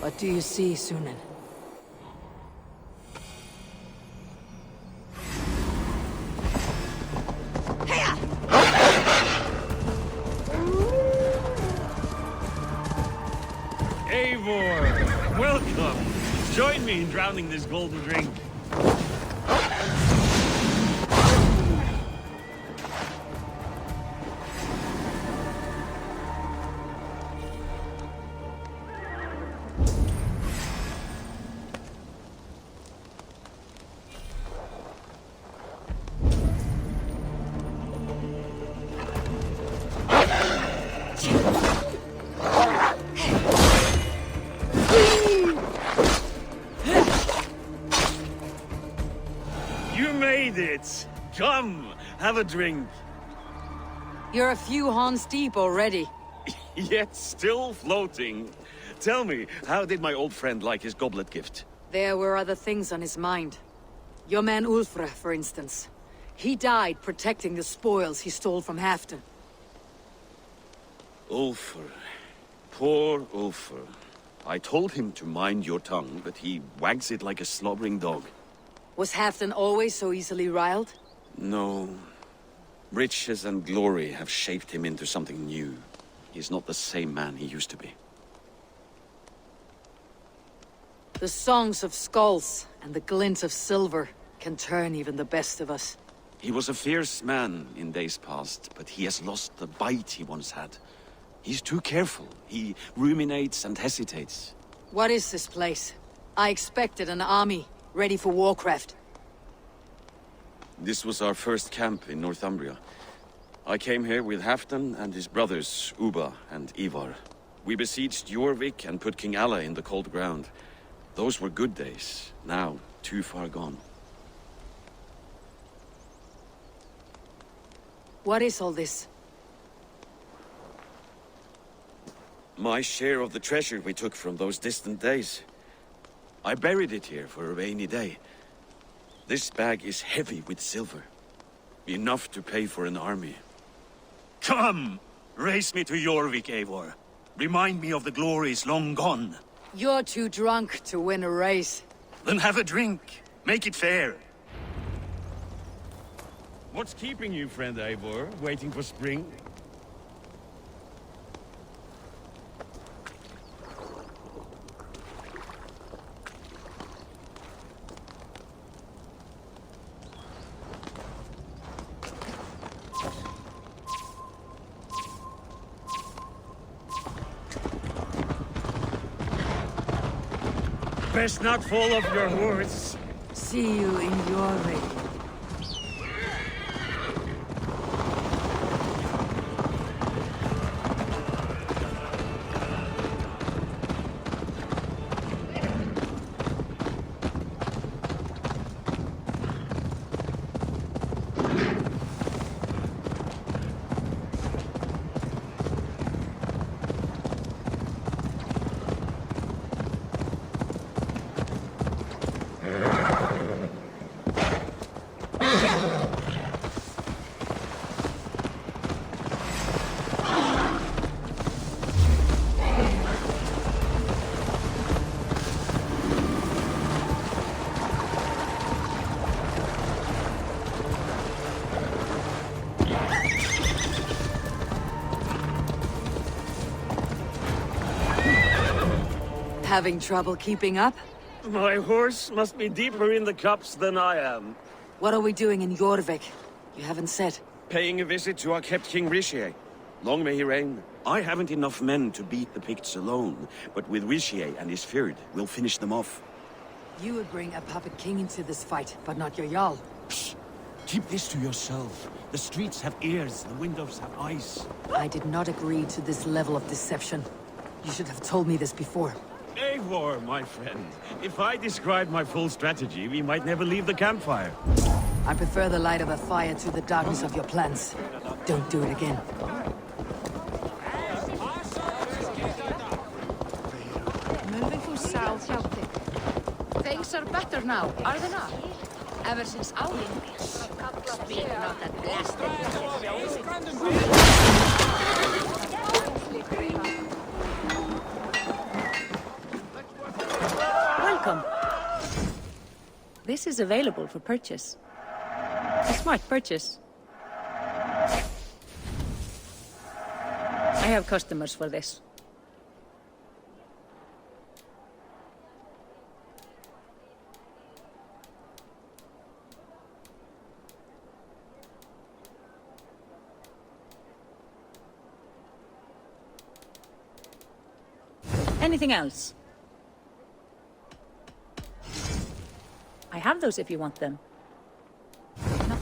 What do you see, Sunan? Eivor, welcome. Join me in drowning this golden drink. It. Come, have a drink. You're a few horns deep already. Yet still floating. Tell me, how did my old friend like his goblet gift? There were other things on his mind. Your man Ulfre, for instance. He died protecting the spoils he stole from Halfdan. Ulfre. Poor Ulfre. I told him to mind your tongue, but he wags it like a slobbering dog. Was Halfdan always so easily riled? No. Riches and glory have shaped him into something new. He's not the same man he used to be. The songs of skulls and the glint of silver can turn even the best of us. He was a fierce man in days past, but he has lost the bite he once had. He's too careful. He ruminates and hesitates. What is this place? I expected an army, ready for warcraft. This was our first camp in Northumbria. I came here with Halfdan and his brothers, Ubba and Ivar. We besieged Jorvik and put King Alla in the cold ground. Those were good days, now too far gone. What is all this? My share of the treasure we took from those distant days. I buried it here for a rainy day. This bag is heavy with silver. Enough to pay for an army. Come! Race me to Jorvik, Eivor. Remind me of the glories long gone. You're too drunk to win a race. Then have a drink. Make it fair. What's keeping you, friend Eivor? Waiting for spring? Best not fall off your horse. See you in your race. Having trouble keeping up? My horse must be deeper in the cups than I am. What are we doing in Jorvik? You haven't said. Paying a visit to our kept King Rishi. Long may he reign. I haven't enough men to beat the Picts alone, but with Rishi and his Fyrd, we'll finish them off. You would bring a puppet king into this fight, but not your Jarl. Shh! Keep this to yourself. The streets have ears, the windows have eyes. I did not agree to this level of deception. You should have told me this before. Eivor, my friend. If I described my full strategy, we might never leave the campfire. I prefer the light of a fire to the darkness of your plans. Don't do it again. Moving from south, Celtic. Things are better now, are they not? Ever since Alvin. Speaking of that blasted. Welcome. This is available for purchase. A smart purchase. I have customers for this. Anything else? I have those if you want them. No.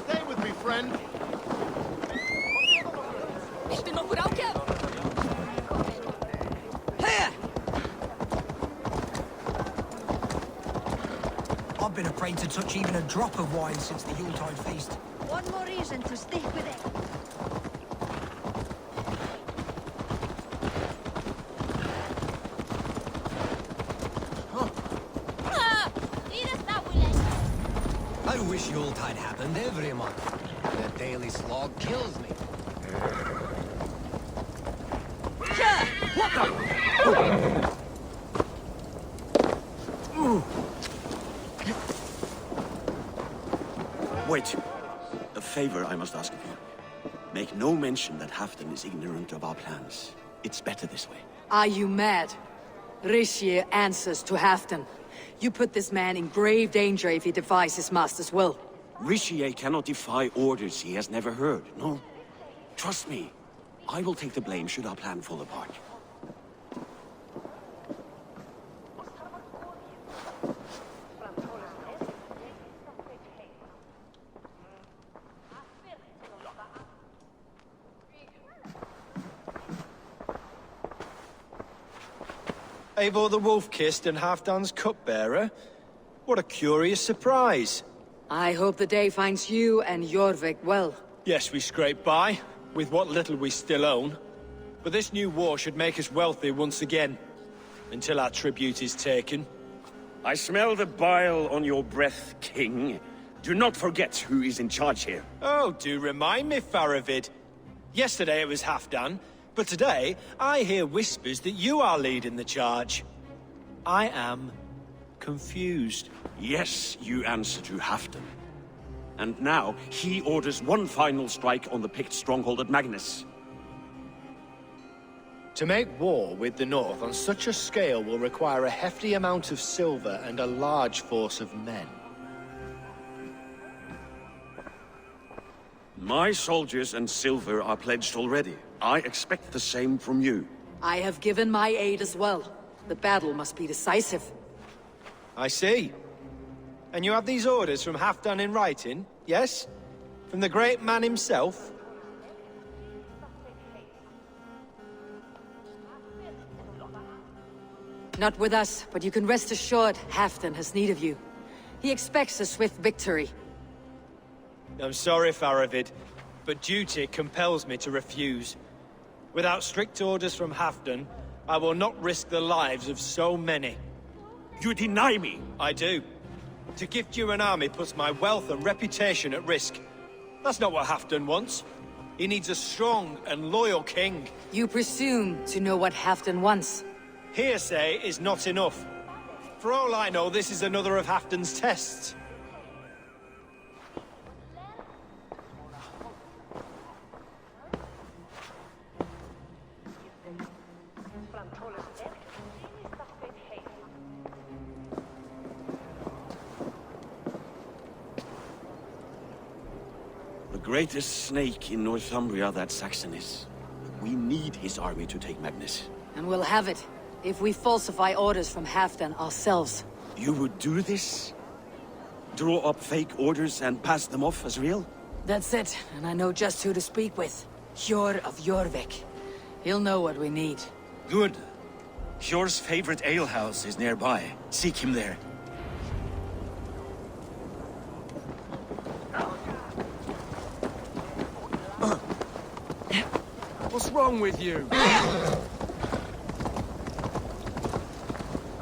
Stay with me, friend. I've been afraid to touch even a drop of wine since the Yuletide feast. One more reason to stick with it. I wish Yuletide happened every month. The daily slog kills me. What the? Wait. A favor I must ask of you. Make no mention that Halfdan is ignorant of our plans. It's better this way. Are you mad? Rishi answers to Halfdan. You put this man in grave danger if he defies his master's will. Rishi cannot defy orders he has never heard, no? Trust me. I will take the blame should our plan fall apart. Eivor the Wolf-Kissed and Halfdan's cupbearer? What a curious surprise. I hope the day finds you and Jorvik well. Yes, we scrape by, with what little we still own. But this new war should make us wealthy once again. Until our tribute is taken. I smell the bile on your breath, King. Do not forget who is in charge here. Oh, do remind me, Faravid. Yesterday it was Halfdan, but today I hear whispers that you are leading the charge. I am confused. Yes, you answer to Halfdan. And now, he orders one final strike on the Pict stronghold at Magnus. To make war with the North on such a scale will require a hefty amount of silver and a large force of men. My soldiers and silver are pledged already. I expect the same from you. I have given my aid as well. The battle must be decisive. I see. And you have these orders from Halfdan in writing, yes? From the great man himself? Not with us, but you can rest assured Halfdan has need of you. He expects a swift victory. I'm sorry, Faravid, but duty compels me to refuse. Without strict orders from Halfdan, I will not risk the lives of so many. You deny me! I do. To gift you an army puts my wealth and reputation at risk. That's not what Halfdan wants. He needs a strong and loyal king. You presume to know what Halfdan wants. Hearsay is not enough. For all I know, this is another of Halfdan's tests. The greatest snake in Northumbria, that Saxon is. We need his army to take Magnus. And we'll have it, if we falsify orders from Halfdan ourselves. You would do this? Draw up fake orders and pass them off as real? That's it, and I know just who to speak with. Hjor of Jorvik. He'll know what we need. Good. Hjor's favorite alehouse is nearby. Seek him there. What's wrong with you? I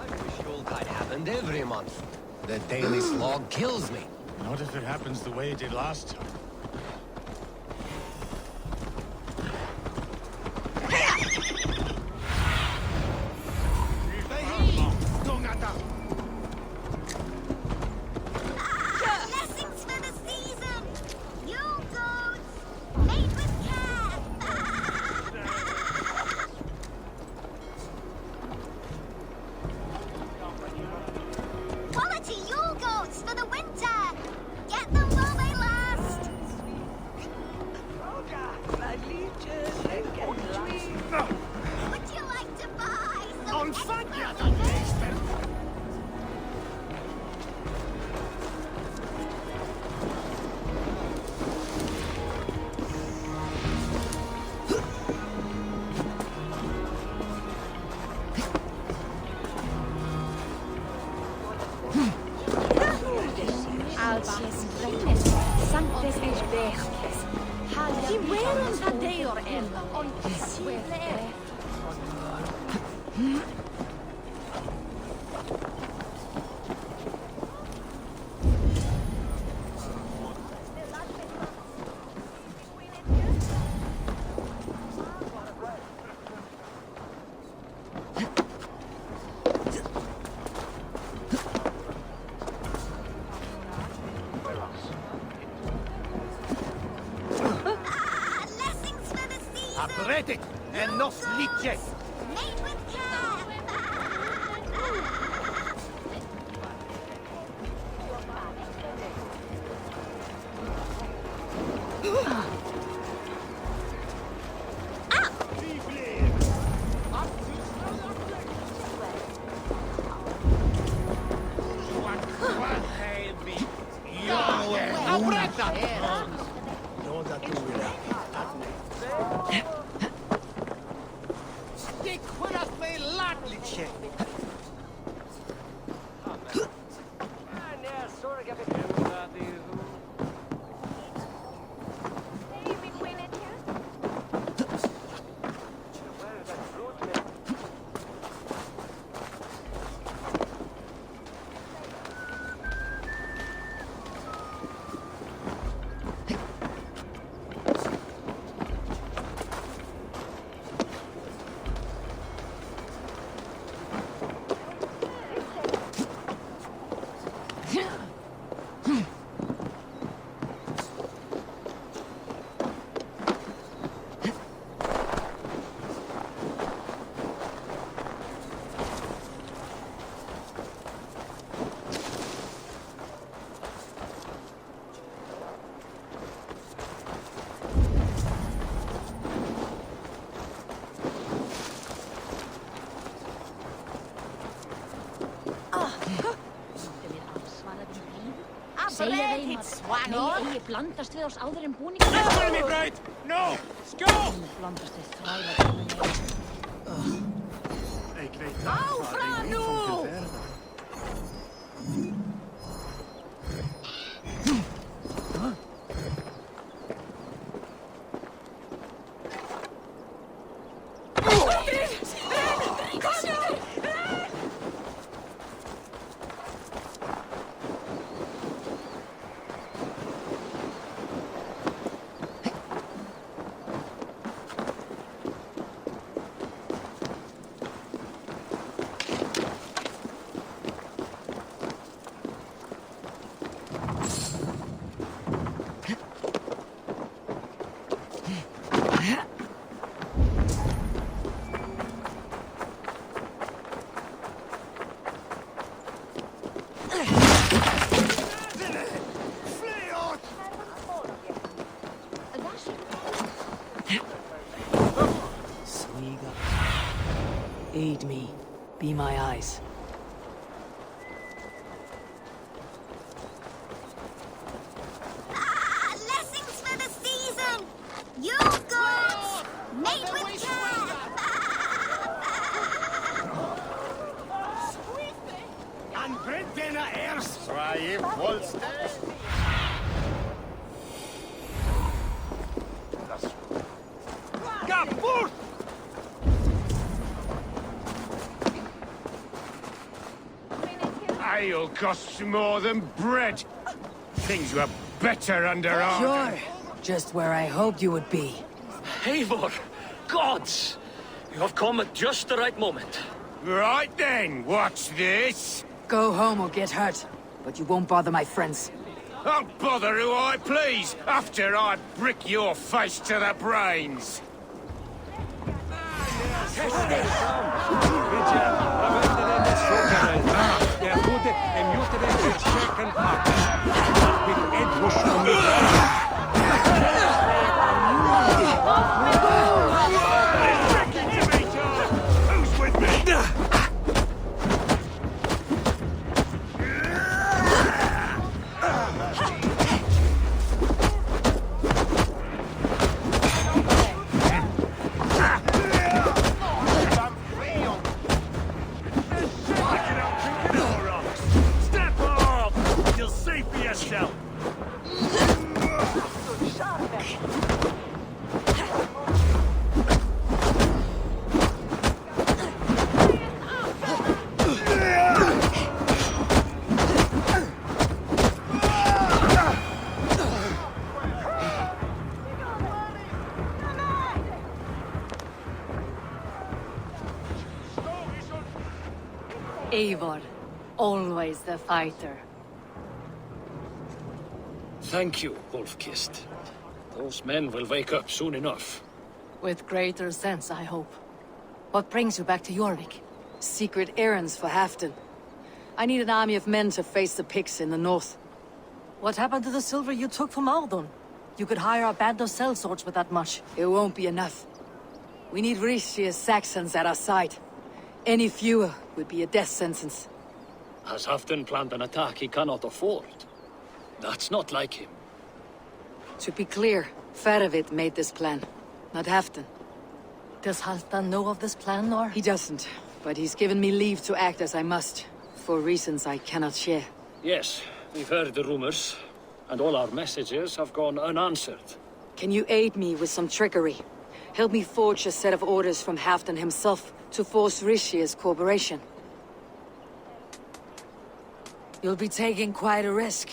wish Yuletide happened every month. The daily slog kills me. Not if it happens the way it did last time. Blessings for the season! Yule goats! Made with care! Quality Yule goats for the winter! Get them while they last! Would you like to buy some extra Athletic and not midget. Made with care. Segja þeim að nei eigi blandast við oss áður en búningur. Tell me right! No! Go! Blandast við þræla. Áfram nú! Aid me. Be my eyes. Blessings for the season! You goods! Made with care! And Brentina Ers! Try Volste! Kaput! Ale costs more than bread. Things were better under our... You're just where I hoped you would be. Eivor! Gods! You have come at just the right moment. Right then, what's this? Go home or get hurt, but you won't bother my friends. I'll bother who I please, after I brick your face to the brains. Who's with me? Step off! You'll see for yourself. Eivor, always the fighter. Thank you, Wolf-Kissed. Those men will wake up soon enough. With greater sense, I hope. What brings you back to Jorvik? Secret errands for Halfdan. I need an army of men to face the Picts in the north. What happened to the silver you took from Aldon? You could hire a band of sellswords with that much. It won't be enough. We need Rishia's Saxons at our side. Any fewer would be a death sentence. Has Halfdan planned an attack he cannot afford? That's not like him. To be clear, Faravid made this plan, not Halfdan. Does Halfdan know of this plan, or? He doesn't, but he's given me leave to act as I must, for reasons I cannot share. Yes, we've heard the rumors, and all our messages have gone unanswered. Can you aid me with some trickery? Help me forge a set of orders from Halfdan himself to force Rishia's cooperation. You'll be taking quite a risk.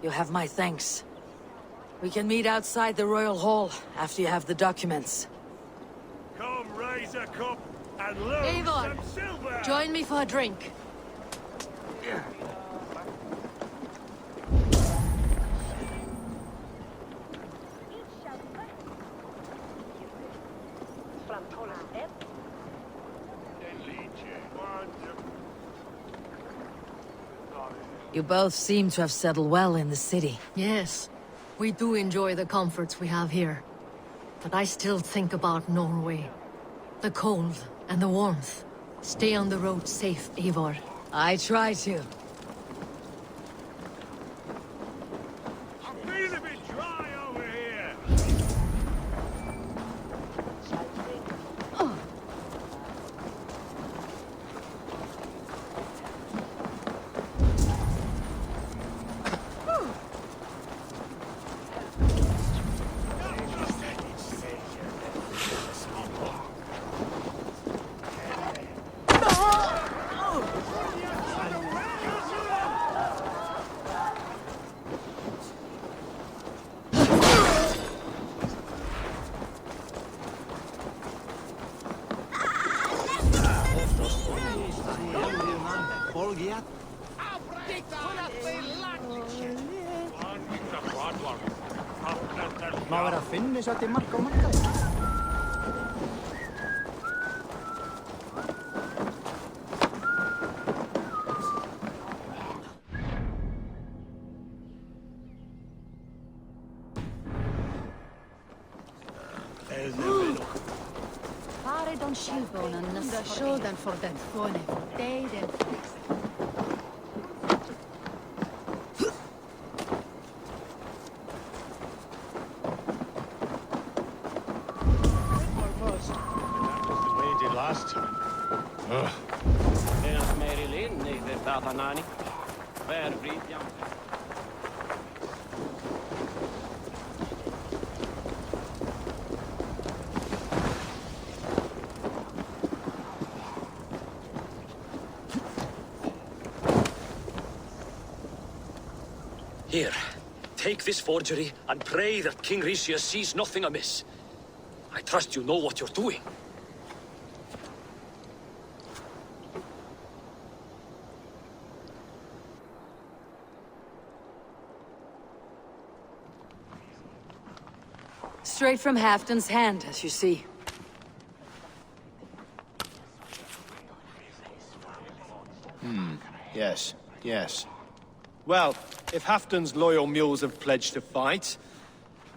You'll have my thanks. We can meet outside the Royal Hall after you have the documents. Come, raise a cup and lose Eivor, some silver! join me for a drink. You both seem to have settled well in the city. Yes, we do enjoy the comforts we have here. But I still think about Norway. The cold and the warmth. Stay on the road safe, Eivor. I try to. I feel a bit dry over here! Má vera að finna svo til marka á markaði. Fare don skilbånen nästa sjöden för den fåne för dig den främst. Last time. Ugh. Here, take this forgery and pray that King Rishia sees nothing amiss. I trust you know what you're doing. Straight from Halfdan's hand, as you see. Yes, yes. Well, if Halfdan's loyal mules have pledged to fight,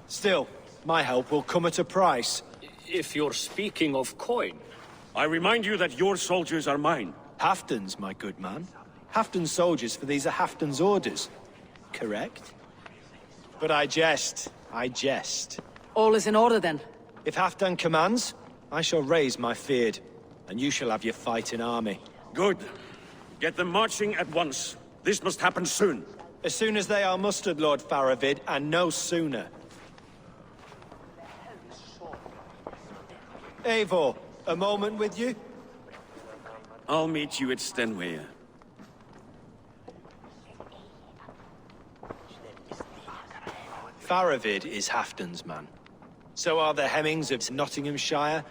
still, my help will come at a price. If you're speaking of coin... I remind you that your soldiers are mine. Halfdan's, my good man. Halfdan's soldiers, for these are Halfdan's orders. Correct? But I jest. I jest. All is in order, then. If Halfdan commands, I shall raise my feared, and you shall have your fighting army. Good. Get them marching at once. This must happen soon. As soon as they are mustered, Lord Faravid, and no sooner. Eivor, a moment with you? I'll meet you at Stenway. Faravid is Halfdan's man. So are the Hemmings of Nottinghamshire,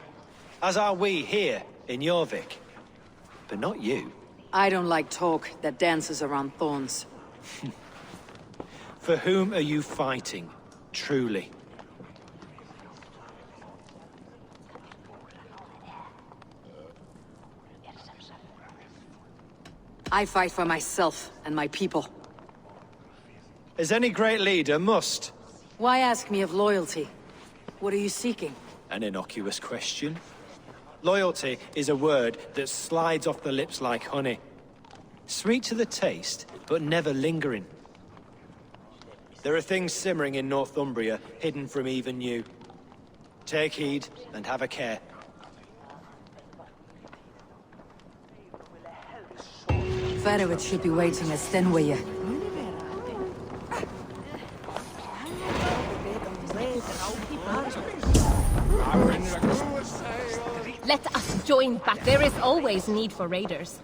as are we here in Jorvik. But not you. I don't like talk that dances around thorns. For whom are you fighting, truly? I fight for myself and my people. As any great leader must. Why ask me of loyalty? What are you seeking? An innocuous question. Loyalty is a word that slides off the lips like honey. Sweet to the taste, but never lingering. There are things simmering in Northumbria, hidden from even you. Take heed, and have a care. Ferovit should be waiting at Stenway. Let us join back. There is always need for raiders.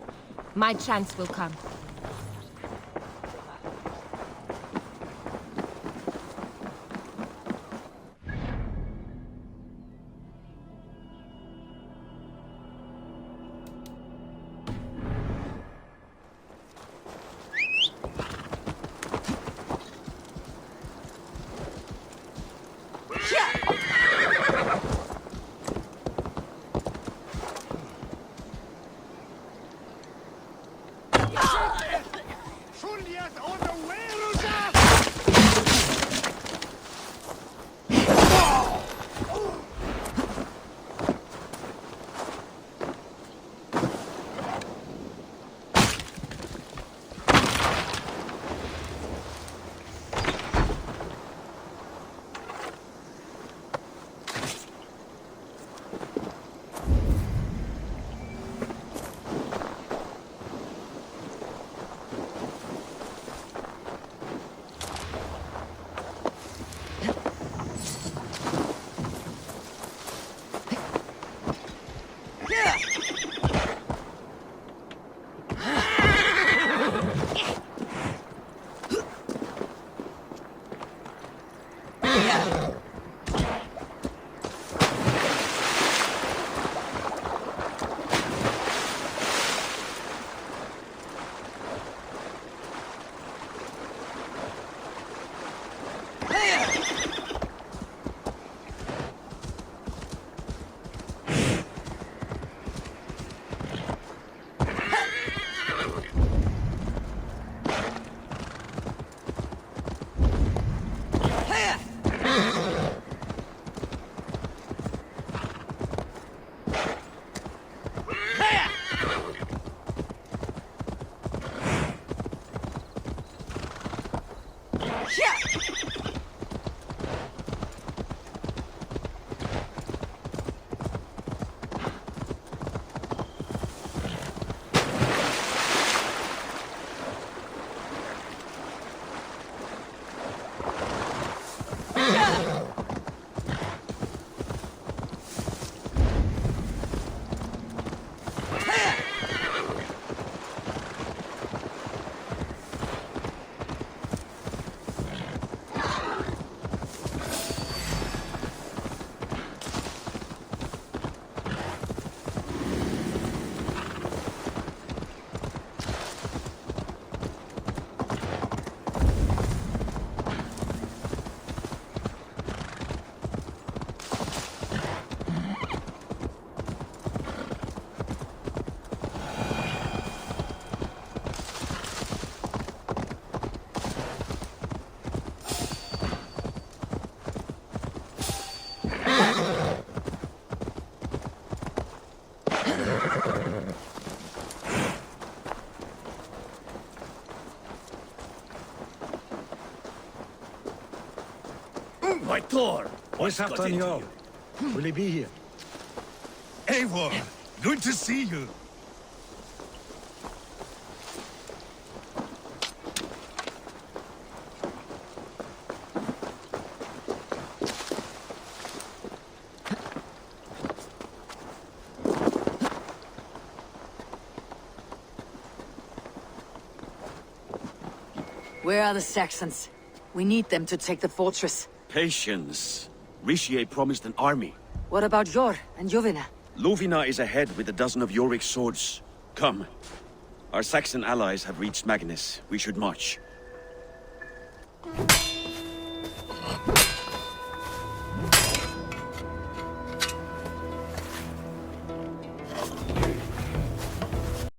My chance will come. My Thor! What's up, Daniel? Will he be here? Eivor! Good to see you! Where are the Saxons? We need them to take the fortress. Patience. Richier promised an army. What about Jor and Jovina? Lovina is ahead with a dozen of Jorvik's swords. Come. Our Saxon allies have reached Magnus. We should march.